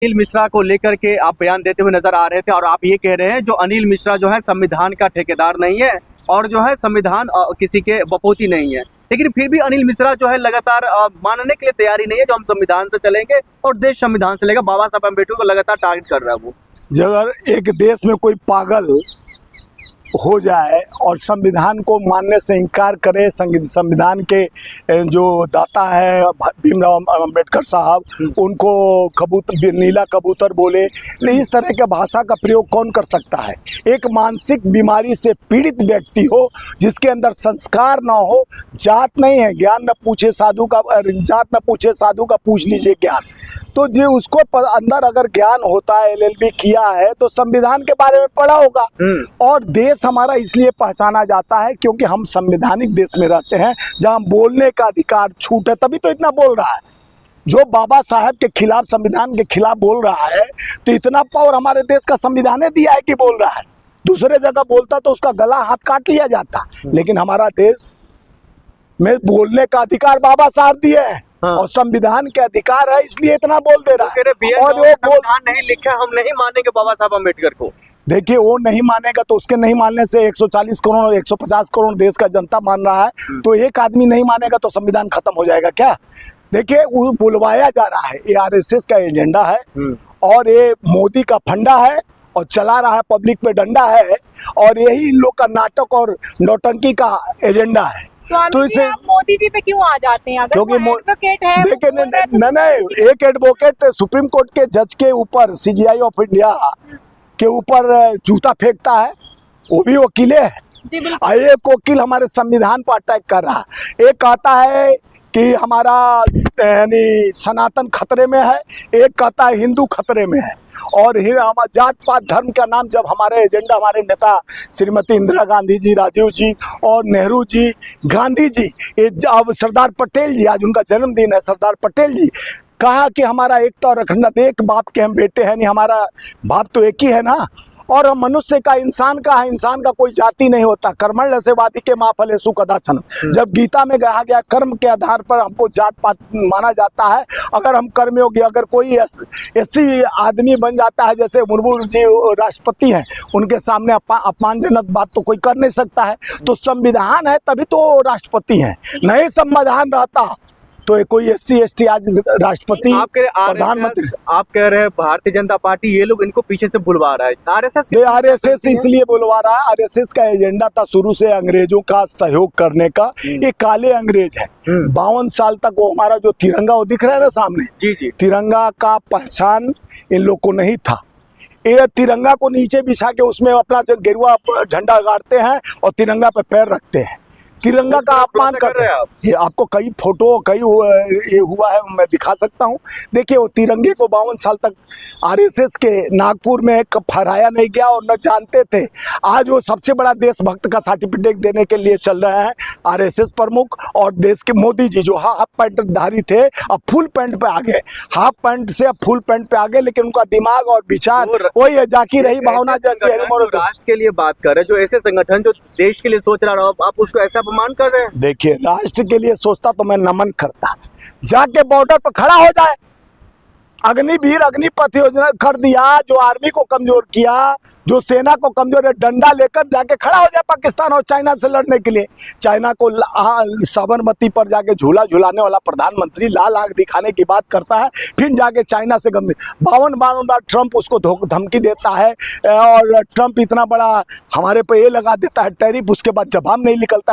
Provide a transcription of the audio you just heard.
अनिल मिश्रा को लेकर के आप बयान देते हुए नजर आ रहे थे और आप ये कह रहे हैं जो अनिल मिश्रा जो है संविधान का ठेकेदार नहीं है और जो है संविधान किसी के बपोती नहीं है, लेकिन फिर भी अनिल मिश्रा जो है लगातार मानने के लिए तैयारी नहीं है जो हम संविधान से चलेंगे और देश संविधान से लेगा। बाबा साहब अम्बेडकर को लगातार टारगेट कर रहा है वो। जब अगर एक देश में कोई पागल हो जाए और संविधान को मानने से इनकार करे, संविधान के जो दाता है भीमराव अम्बेडकर साहब, उनको नीला कबूतर बोले, इस तरह के भाषा का प्रयोग कौन कर सकता है? एक मानसिक बीमारी से पीड़ित व्यक्ति हो जिसके अंदर संस्कार ना हो, जात नहीं है, ज्ञान न पूछे साधु का, जात न पूछे साधु का पूछ लीजिए ज्ञान। तो जो उसको अंदर अगर ज्ञान होता है, LLB किया है, तो संविधान के बारे में पढ़ा होगा। और देश हमारा इसलिए पहचाना जाता है क्योंकि हम संवैधानिक देश में रहते हैं जहां बोलने का अधिकार छूट है, तभी तो इतना बोल रहा है। जो बाबा साहब के खिलाफ, संविधान के खिलाफ बोल रहा है, तो इतना पावर हमारे देश का संविधान ने दिया है कि बोल रहा है। दूसरे जगह बोलता तो उसका गला हाथ काट लिया जाता, लेकिन हमारा देश में बोलने का अधिकार बाबा साहब दिए हैं। हाँ। और संविधान के अधिकार है, इसलिए इतना बोल दे रहा है। और वो संविधान नहीं लिखा, हम नहीं मानेंगे बाबा साहब अम्बेडकर को। देखिए, वो नहीं मानेगा तो उसके नहीं मानने से 140 करोड़ 150 करोड़ देश का जनता मान रहा है, तो एक आदमी नहीं मानेगा तो संविधान खत्म हो जाएगा क्या? देखिए, वो बुलवाया जा रहा है, ये RSS का एजेंडा है और ये मोदी का फंडा है और चला रहा है, पब्लिक पे डंडा है, और यही इन लोग का नाटक और नौटंकी का एजेंडा है। तो इसे आप मोदी जी पे क्यों आ जाते हैं? अगर वो एडवोकेट है, देखिए नहीं, एक एडवोकेट सुप्रीम कोर्ट के जज के ऊपर, CGI ऑफ इंडिया के ऊपर जूता फेंकता है, वो भी वकीले है। एक वकील हमारे संविधान पर अटैक कर रहा है। एक कहता है कि हमारा यानी सनातन खतरे में है, एक कहता है हिंदू खतरे में है। और हमारा जात पात धर्म का नाम जब हमारे एजेंडा, हमारे नेता श्रीमती इंदिरा गांधी जी, राजीव जी और नेहरू जी, गांधी जी, अब सरदार पटेल जी, आज उनका जन्मदिन है, सरदार पटेल जी कहा कि हमारा एकता और अखंडता, एक बाप के हम बेटे हैं, नहीं हमारा बाप तो एक ही है ना। और हम मनुष्य का, इंसान का है, इंसान का कोई जाति नहीं होता। कर्मण्य रसेवादी के माँ फलेषु कदाचन। जब गीता में कहा गया कर्म के आधार पर हमको जात पात माना जाता है, अगर हम कर्मयोगी, अगर कोई ऐसी आदमी बन जाता है जैसे मुर्मू जी राष्ट्रपति हैं, उनके सामने अपमानजनक बात तो कोई कर नहीं सकता है। तो संविधान है तभी तो राष्ट्रपति हैं, नहीं संविधान रहता तो कोई SC ST आज राष्ट्रपति, प्रधानमंत्री। आप कह रहे हैं भारतीय जनता पार्टी, ये लोग इनको पीछे से बुलवा रहा है। RSS इसलिए बुलवा रहा है, RSS का एजेंडा था शुरू से अंग्रेजों का सहयोग करने का। ये काले अंग्रेज है। 52 साल तक वो हमारा जो तिरंगा वो दिख रहा है ना सामने, जी। तिरंगा का पहचान इन लोग को नहीं था। ये तिरंगा को नीचे बिछा के उसमें अपना गेरुआ झंडा गाड़ते हैं और तिरंगा पे पैर रखते हैं, तिरंगा का अपमान कर रहे हैं आप। ये आपको कई फोटो, कई ये हुआ है, मैं दिखा सकता हूँ। देखिए, वो तिरंगे को 52 साल तक RSS के नागपुर में फहराया नहीं गया और न जानते थे। आज वो सबसे बड़ा देशभक्त का सर्टिफिकेट देने के लिए चल रहे हैं RSS प्रमुख। और देश के मोदी जी जो हाफ पैंट धारी थे, अब फुल पैंट पे आ गए, हाफ पैंट से अब फुल पैंट पे आ गए, लेकिन उनका दिमाग और विचार वही है, जाकी रही भावना जैसे राष्ट्र के लिए बात कर रहे हैं, जो ऐसे संगठन जो देश के लिए सोच रहा हो, आप उसको ऐसा अपमान कर रहे हैं। देखिए, राष्ट्र के लिए सोचता तो मैं नमन करता, जाके बॉर्डर पर खड़ा हो जाए। अग्निवीर अग्निपथ योजना कर दिया, जो आर्मी को कमजोर किया, जो सेना को कमजोर है, डंडा लेकर जाके खड़ा हो जाए पाकिस्तान और चाइना से लड़ने के लिए। चाइना को साबरमती पर जाके झूला झूलाने वाला प्रधानमंत्री लाल आंख दिखाने की बात करता है, फिर जाके चाइना से 52 बार ट्रंप उसको धमकी देता है, और ट्रंप इतना बड़ा हमारे पे ये लगा देता है टैरिफ, उसके बाद जवाब नहीं निकलता।